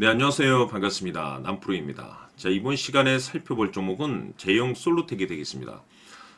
네, 안녕하세요. 반갑습니다. 남프로입니다. 자, 이번 시간에 살펴볼 종목은 제형 솔루텍이 되겠습니다.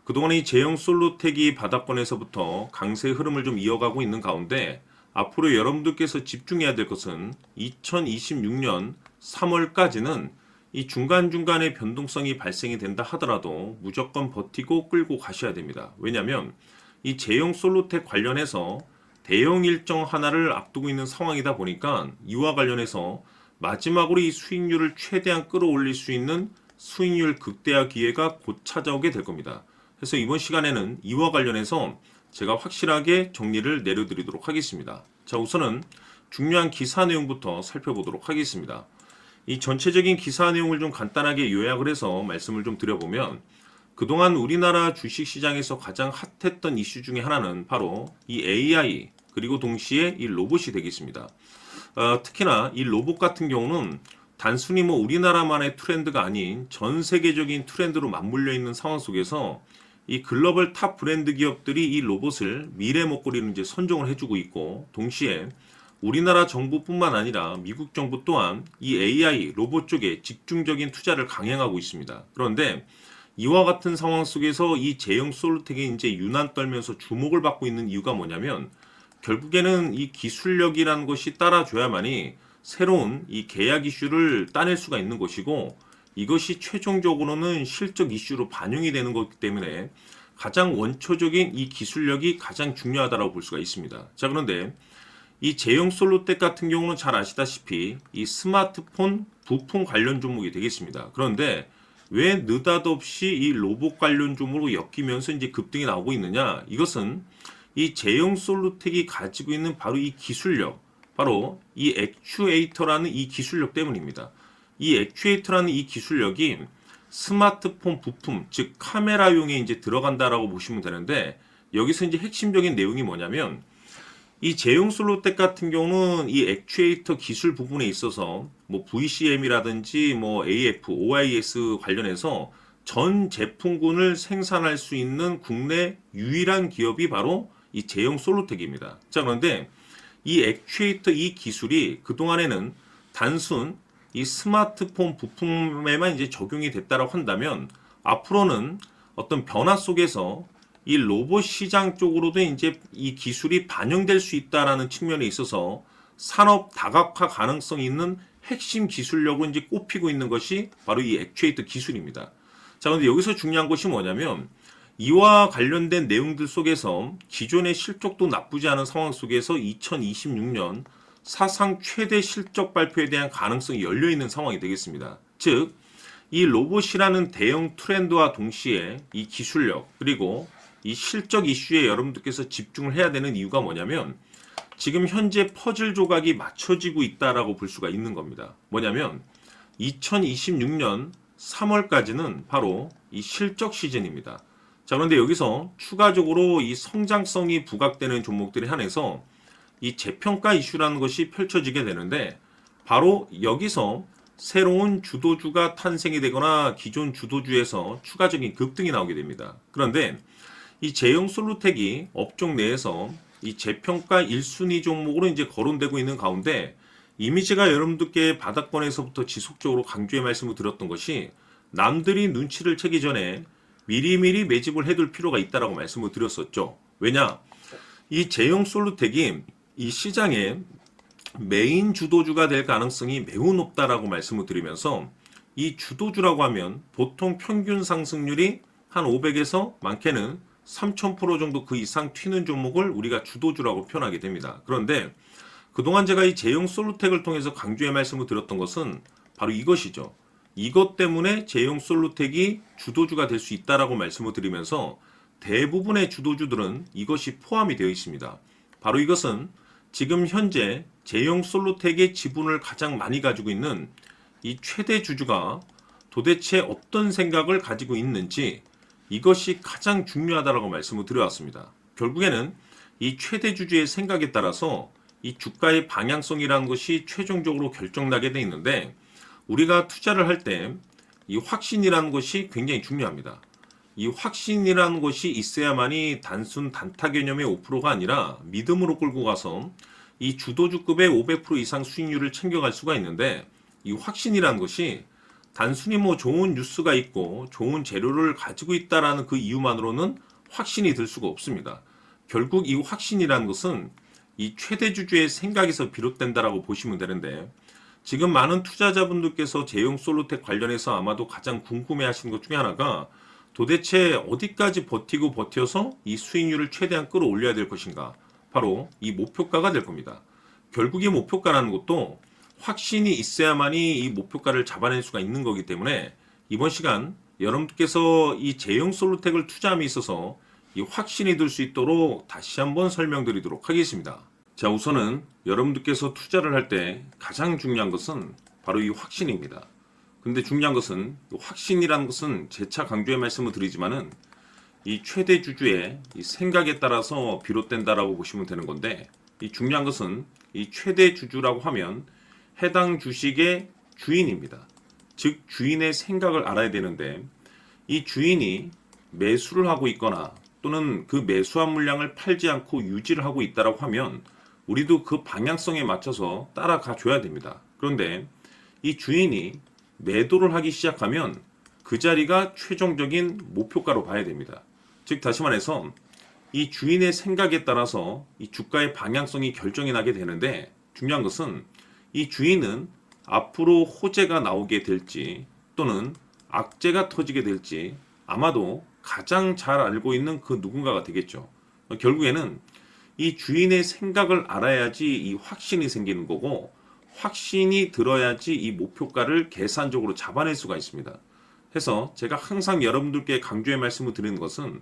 그동안 이 제형 솔루텍이 바닥권에서부터 강세 흐름을 좀 이어가고 있는 가운데 앞으로 여러분들께서 집중해야 될 것은 2026년 3월까지는 이 중간중간에 변동성이 발생이 된다 하더라도 무조건 버티고 끌고 가셔야 됩니다. 왜냐하면 이 제형 솔루텍 관련해서 대형 일정 하나를 앞두고 있는 상황이다 보니까 이와 관련해서 마지막으로 이 수익률을 최대한 끌어올릴 수 있는 수익률 극대화 기회가 곧 찾아오게 될 겁니다. 그래서 이번 시간에는 이와 관련해서 제가 확실하게 정리를 내려드리도록 하겠습니다. 자, 우선은 중요한 기사 내용부터 살펴보도록 하겠습니다. 이 전체적인 기사 내용을 좀 간단하게 요약을 해서 말씀을 좀 드려보면 그동안 우리나라 주식시장에서 가장 핫했던 이슈 중에 하나는 바로 이 AI 그리고 동시에 이 로봇이 되겠습니다. 특히나 이 로봇 같은 경우는 단순히 뭐 우리나라만의 트렌드가 아닌 전 세계적인 트렌드로 맞물려 있는 상황 속에서 이 글로벌 탑 브랜드 기업들이 이 로봇을 미래 먹거리로 이제 선정을 해주고 있고 동시에 우리나라 정부뿐만 아니라 미국 정부 또한 이 AI 로봇 쪽에 집중적인 투자를 강행하고 있습니다. 그런데 이와 같은 상황 속에서 이 제형 솔루텍이 이제 유난 떨면서 주목을 받고 있는 이유가 뭐냐면 결국에는 이 기술력이라는 것이 따라줘야만이 새로운 이 계약 이슈를 따낼 수가 있는 것이고 이것이 최종적으로는 실적 이슈로 반영이 되는 것이기 때문에 가장 원초적인 이 기술력이 가장 중요하다고 볼 수가 있습니다. 자, 그런데 이 제형 솔루텍 같은 경우는 잘 아시다시피 이 스마트폰 부품 관련 종목이 되겠습니다. 그런데 왜 느닷없이 이 로봇 관련 종목으로 엮이면서 이제 급등이 나오고 있느냐? 이것은 이 제형 솔루텍이 가지고 있는 바로 이 기술력, 바로 이 액추에이터라는 이 기술력 때문입니다. 이 액추에이터라는 이 기술력이 스마트폰 부품, 즉 카메라용에 이제 들어간다라고 보시면 되는데 여기서 이제 핵심적인 내용이 뭐냐면 이 제형 솔루텍 같은 경우는 이 액추에이터 기술 부분에 있어서 뭐 VCM이라든지 뭐 AF, OIS 관련해서 전 제품군을 생산할 수 있는 국내 유일한 기업이 바로 이 제형 솔루텍입니다. 자, 그런데 이 액추에이터 이 기술이 그동안에는 단순 이 스마트폰 부품에만 이제 적용이 됐다라고 한다면 앞으로는 어떤 변화 속에서 이 로봇 시장 쪽으로도 이제 이 기술이 반영될 수 있다라는 측면에 있어서 산업 다각화 가능성이 있는 핵심 기술력으로 이제 꼽히고 있는 것이 바로 이 액추에이터 기술입니다. 자, 근데 여기서 중요한 것이 뭐냐면 이와 관련된 내용들 속에서 기존의 실적도 나쁘지 않은 상황 속에서 2026년 사상 최대 실적 발표에 대한 가능성이 열려 있는 상황이 되겠습니다. 즉, 이 로봇이라는 대형 트렌드와 동시에 이 기술력 그리고 이 실적 이슈에 여러분들께서 집중을 해야 되는 이유가 뭐냐면 지금 현재 퍼즐 조각이 맞춰지고 있다라고 볼 수가 있는 겁니다. 뭐냐면 2026년 3월까지는 바로 이 실적 시즌입니다. 자, 그런데 여기서 추가적으로 이 성장성이 부각되는 종목들에 한해서 이 재평가 이슈라는 것이 펼쳐지게 되는데 바로 여기서 새로운 주도주가 탄생이 되거나 기존 주도주에서 추가적인 급등이 나오게 됩니다. 그런데 이 제형 솔루텍이 업종 내에서 이 재평가 1순위 종목으로 이제 거론되고 있는 가운데 이미 제가 여러분들께 바닥권에서부터 지속적으로 강조의 말씀을 드렸던 것이 남들이 눈치를 채기 전에 미리미리 매집을 해둘 필요가 있다라고 말씀을 드렸었죠. 왜냐? 이 제형 솔루텍이 이 시장의 메인 주도주가 될 가능성이 매우 높다라고 말씀을 드리면서 이 주도주라고 하면 보통 평균 상승률이 한 500에서 많게는 3000% 정도 그 이상 튀는 종목을 우리가 주도주라고 표현하게 됩니다. 그런데 그동안 제가 이 제형 솔루텍을 통해서 강조의 말씀을 드렸던 것은 바로 이것이죠. 이것 때문에 제형 솔루텍이 주도주가 될 수 있다라고 말씀을 드리면서 대부분의 주도주들은 이것이 포함이 되어 있습니다. 바로 이것은 지금 현재 제형 솔루텍의 지분을 가장 많이 가지고 있는 이 최대 주주가 도대체 어떤 생각을 가지고 있는지 이것이 가장 중요하다라고 말씀을 드려왔습니다. 결국에는 이 최대 주주의 생각에 따라서 이 주가의 방향성이라는 것이 최종적으로 결정나게 돼 있는데 우리가 투자를 할 때 이 확신이라는 것이 굉장히 중요합니다. 이 확신이라는 것이 있어야만이 단순 단타 개념의 5%가 아니라 믿음으로 끌고 가서 이 주도주급의 500% 이상 수익률을 챙겨갈 수가 있는데, 이 확신이라는 것이 단순히 뭐 좋은 뉴스가 있고 좋은 재료를 가지고 있다라는 그 이유만으로는 확신이 들 수가 없습니다. 결국 이 확신이라는 것은 이 최대주주의 생각에서 비롯된다라고 보시면 되는데, 지금 많은 투자자분들께서 제형 솔루텍 관련해서 아마도 가장 궁금해 하시는 것 중에 하나가 도대체 어디까지 버티고 버텨서 이 수익률을 최대한 끌어올려야 될 것인가? 바로 이 목표가가 될 겁니다. 결국 이 목표가라는 것도 확신이 있어야만이 이 목표가를 잡아낼 수가 있는 거기 때문에 이번 시간 여러분께서 이 제형 솔루텍을 투자함에 있어서 이 확신이 들 수 있도록 다시 한번 설명드리도록 하겠습니다. 자, 우선은 여러분들께서 투자를 할 때 가장 중요한 것은 바로 이 확신입니다. 근데 중요한 것은 확신이라는 것은 재차 강조의 말씀을 드리지만은 이 최대 주주의 이 생각에 따라서 비롯된다라고 보시면 되는 건데, 이 중요한 것은 이 최대 주주라고 하면 해당 주식의 주인입니다. 즉 주인의 생각을 알아야 되는데, 이 주인이 매수를 하고 있거나 또는 그 매수한 물량을 팔지 않고 유지를 하고 있다라고 하면 우리도 그 방향성에 맞춰서 따라가 줘야 됩니다. 그런데 이 주인이 매도를 하기 시작하면 그 자리가 최종적인 목표가로 봐야 됩니다. 즉 다시 말해서 이 주인의 생각에 따라서 이 주가의 방향성이 결정이 나게 되는데, 중요한 것은 이 주인은 앞으로 호재가 나오게 될지 또는 악재가 터지게 될지 아마도 가장 잘 알고 있는 그 누군가가 되겠죠. 결국에는 이 주인의 생각을 알아야지 이 확신이 생기는 거고, 확신이 들어야지 이 목표가를 계산적으로 잡아낼 수가 있습니다. 해서 제가 항상 여러분들께 강조의 말씀을 드리는 것은,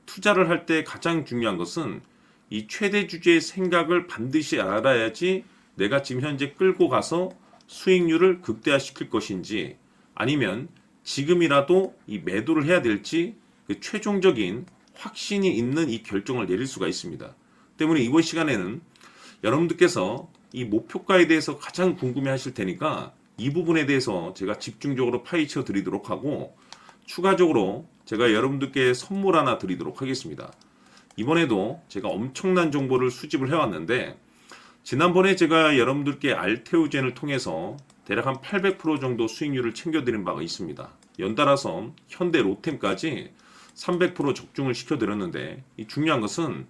투자를 할 때 가장 중요한 것은 이 최대 주주의 생각을 반드시 알아야지 내가 지금 현재 끌고 가서 수익률을 극대화시킬 것인지 아니면 지금이라도 이 매도를 해야 될지 그 최종적인 확신이 있는 이 결정을 내릴 수가 있습니다. 때문에 이번 시간에는 여러분들께서 이 목표가에 대해서 가장 궁금해 하실 테니까 이 부분에 대해서 제가 집중적으로 파헤쳐 드리도록 하고, 추가적으로 제가 여러분들께 선물 하나 드리도록 하겠습니다. 이번에도 제가 엄청난 정보를 수집을 해왔는데, 지난번에 제가 여러분들께 알테오젠을 통해서 대략 한 800% 정도 수익률을 챙겨드린 바가 있습니다. 연달아서 현대 로템까지 300% 적중을 시켜드렸는데, 이 중요한 것은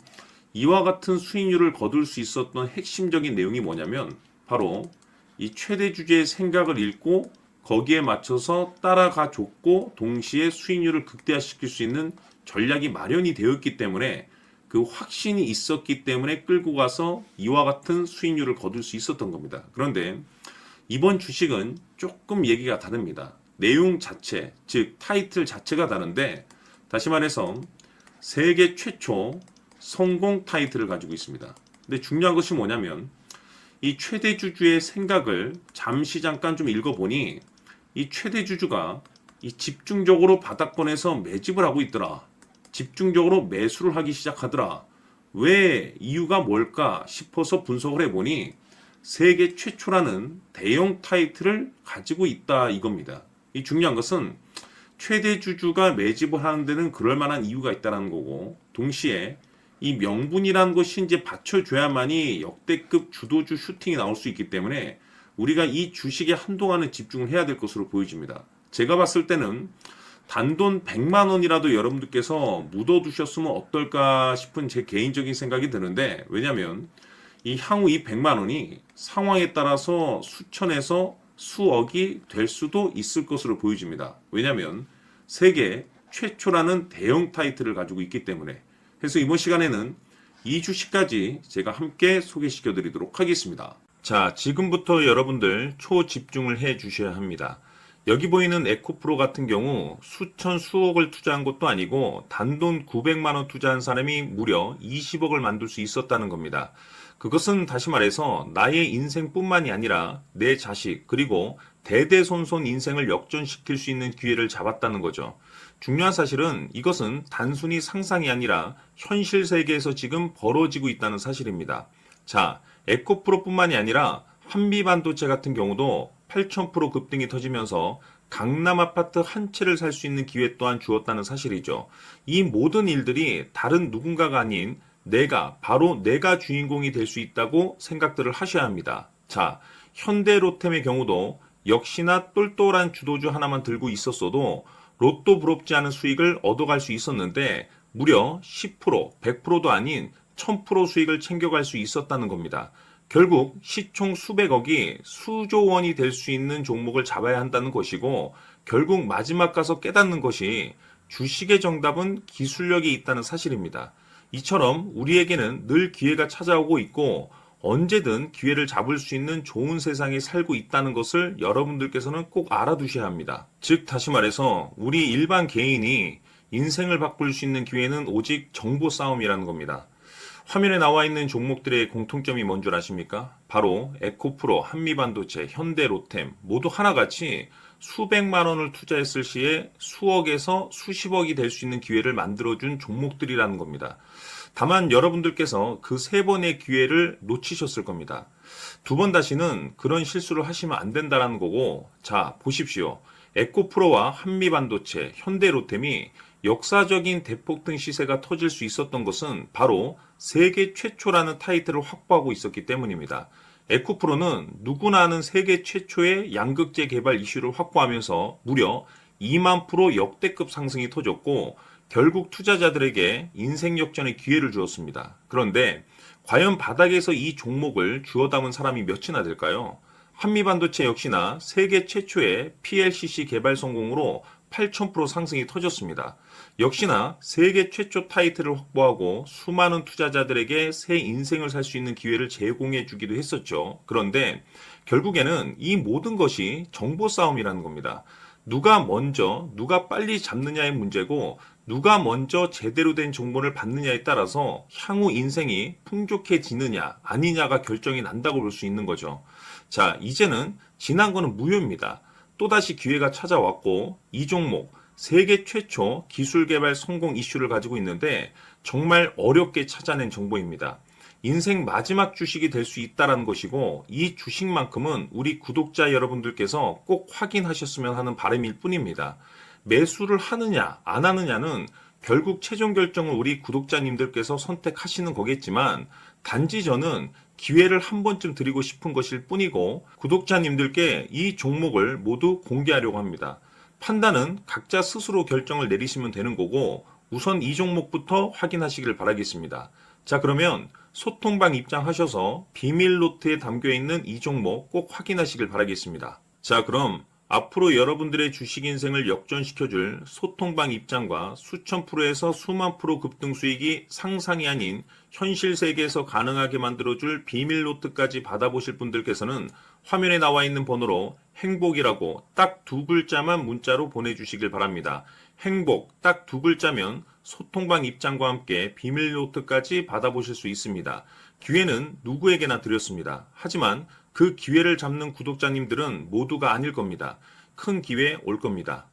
이와 같은 수익률을 거둘 수 있었던 핵심적인 내용이 뭐냐면 바로 이 최대 주주의 생각을 읽고 거기에 맞춰서 따라가 줬고 동시에 수익률을 극대화시킬 수 있는 전략이 마련이 되었기 때문에, 그 확신이 있었기 때문에 끌고 가서 이와 같은 수익률을 거둘 수 있었던 겁니다. 그런데 이번 주식은 조금 얘기가 다릅니다. 내용 자체, 즉 타이틀 자체가 다른데, 다시 말해서 세계 최초 성공 타이틀을 가지고 있습니다. 근데 중요한 것이 뭐냐면 이 최대 주주의 생각을 잠시 잠깐 좀 읽어보니, 이 최대 주주가 이 집중적으로 바닥권에서 매집을 하고 있더라. 집중적으로 매수를 하기 시작하더라. 왜, 이유가 뭘까 싶어서 분석을 해보니 세계 최초라는 대형 타이틀을 가지고 있다 이겁니다. 이 중요한 것은 최대 주주가 매집을 하는 데는 그럴 만한 이유가 있다는 거고, 동시에 이 명분이라는 것이 이제 받쳐줘야만이 역대급 주도주 슈팅이 나올 수 있기 때문에 우리가 이 주식에 한동안은 집중을 해야 될 것으로 보여집니다. 제가 봤을 때는 단돈 100만 원이라도 여러분들께서 묻어두셨으면 어떨까 싶은 제 개인적인 생각이 드는데, 왜냐하면 이 향후 이 100만 원이 상황에 따라서 수천에서 수억이 될 수도 있을 것으로 보여집니다. 왜냐하면 세계 최초라는 대형 타이틀을 가지고 있기 때문에. 그래서 이번 시간에는 이 주식까지 제가 함께 소개시켜 드리도록 하겠습니다. 자, 지금부터 여러분들 초집중을 해 주셔야 합니다. 여기 보이는 에코프로 같은 경우 수천 수억을 투자한 것도 아니고 단돈 900만 원 투자한 사람이 무려 20억을 만들 수 있었다는 겁니다. 그것은 다시 말해서 나의 인생뿐만이 아니라 내 자식 그리고 대대손손 인생을 역전시킬 수 있는 기회를 잡았다는 거죠. 중요한 사실은 이것은 단순히 상상이 아니라 현실 세계에서 지금 벌어지고 있다는 사실입니다. 자, 에코프로뿐만이 아니라 한미반도체 같은 경우도 8,000% 급등이 터지면서 강남 아파트 한 채를 살 수 있는 기회 또한 주었다는 사실이죠. 이 모든 일들이 다른 누군가가 아닌 바로 내가 주인공이 될 수 있다고 생각들을 하셔야 합니다. 자, 현대로템의 경우도 역시나 똘똘한 주도주 하나만 들고 있었어도 로또 부럽지 않은 수익을 얻어갈 수 있었는데 무려 10%, 100%도 아닌 1000% 수익을 챙겨갈 수 있었다는 겁니다. 결국 시총 수백억이 수조 원이 될 수 있는 종목을 잡아야 한다는 것이고 결국 마지막 가서 깨닫는 것이 주식의 정답은 기술력이 있다는 사실입니다. 이처럼 우리에게는 늘 기회가 찾아오고 있고 언제든 기회를 잡을 수 있는 좋은 세상에 살고 있다는 것을 여러분들께서는 꼭 알아두셔야 합니다. 즉 다시 말해서 우리 일반 개인이 인생을 바꿀 수 있는 기회는 오직 정보 싸움이라는 겁니다. 화면에 나와 있는 종목들의 공통점이 뭔 줄 아십니까? 바로 에코프로, 한미반도체, 현대로템 모두 하나같이 수백만 원을 투자했을 시에 수억에서 수십억이 될 수 있는 기회를 만들어준 종목들이라는 겁니다. 다만 여러분들께서 그 세 번의 기회를 놓치셨을 겁니다. 두 번 다시는 그런 실수를 하시면 안 된다는 거고, 자, 보십시오. 에코프로와 한미반도체, 현대로템이 역사적인 대폭등 시세가 터질 수 있었던 것은 바로 세계 최초라는 타이틀을 확보하고 있었기 때문입니다. 에코프로는 누구나 아는 세계 최초의 양극재 개발 이슈를 확보하면서 무려 2만 프로 역대급 상승이 터졌고 결국 투자자들에게 인생 역전의 기회를 주었습니다. 그런데 과연 바닥에서 이 종목을 주워 담은 사람이 몇이나 될까요? 한미반도체 역시나 세계 최초의 PLCC 개발 성공으로 8,000% 상승이 터졌습니다. 역시나 세계 최초 타이틀을 확보하고 수많은 투자자들에게 새 인생을 살 수 있는 기회를 제공해 주기도 했었죠. 그런데 결국에는 이 모든 것이 정보 싸움이라는 겁니다. 누가 먼저, 누가 빨리 잡느냐의 문제고 누가 먼저 제대로 된 정보를 받느냐에 따라서 향후 인생이 풍족해지느냐 아니냐가 결정이 난다고 볼 수 있는 거죠. 자, 이제는 지난 거는 무효입니다. 또다시 기회가 찾아왔고 이 종목 세계 최초 기술 개발 성공 이슈를 가지고 있는데 정말 어렵게 찾아낸 정보입니다. 인생 마지막 주식이 될 수 있다는 것이고 이 주식만큼은 우리 구독자 여러분들께서 꼭 확인하셨으면 하는 바람일 뿐입니다. 매수를 하느냐 안 하느냐는 결국 최종 결정을 우리 구독자님들께서 선택하시는 거겠지만 단지 저는 기회를 한 번쯤 드리고 싶은 것일 뿐이고 구독자님들께 이 종목을 모두 공개하려고 합니다. 판단은 각자 스스로 결정을 내리시면 되는 거고 우선 이 종목부터 확인하시길 바라겠습니다. 자, 그러면 소통방 입장하셔서 비밀 노트에 담겨있는 이 종목 꼭 확인하시길 바라겠습니다. 자, 그럼 앞으로 여러분들의 주식 인생을 역전시켜줄 소통방 입장과 수천 프로에서 수만 프로 급등 수익이 상상이 아닌 현실 세계에서 가능하게 만들어줄 비밀 노트까지 받아보실 분들께서는 화면에 나와 있는 번호로 행복이라고 딱 두 글자만 문자로 보내주시길 바랍니다. 행복 딱 두 글자면 소통방 입장과 함께 비밀 노트까지 받아보실 수 있습니다. 기회는 누구에게나 드렸습니다. 하지만 그 기회를 잡는 구독자님들은 모두가 아닐 겁니다. 큰 기회 올 겁니다.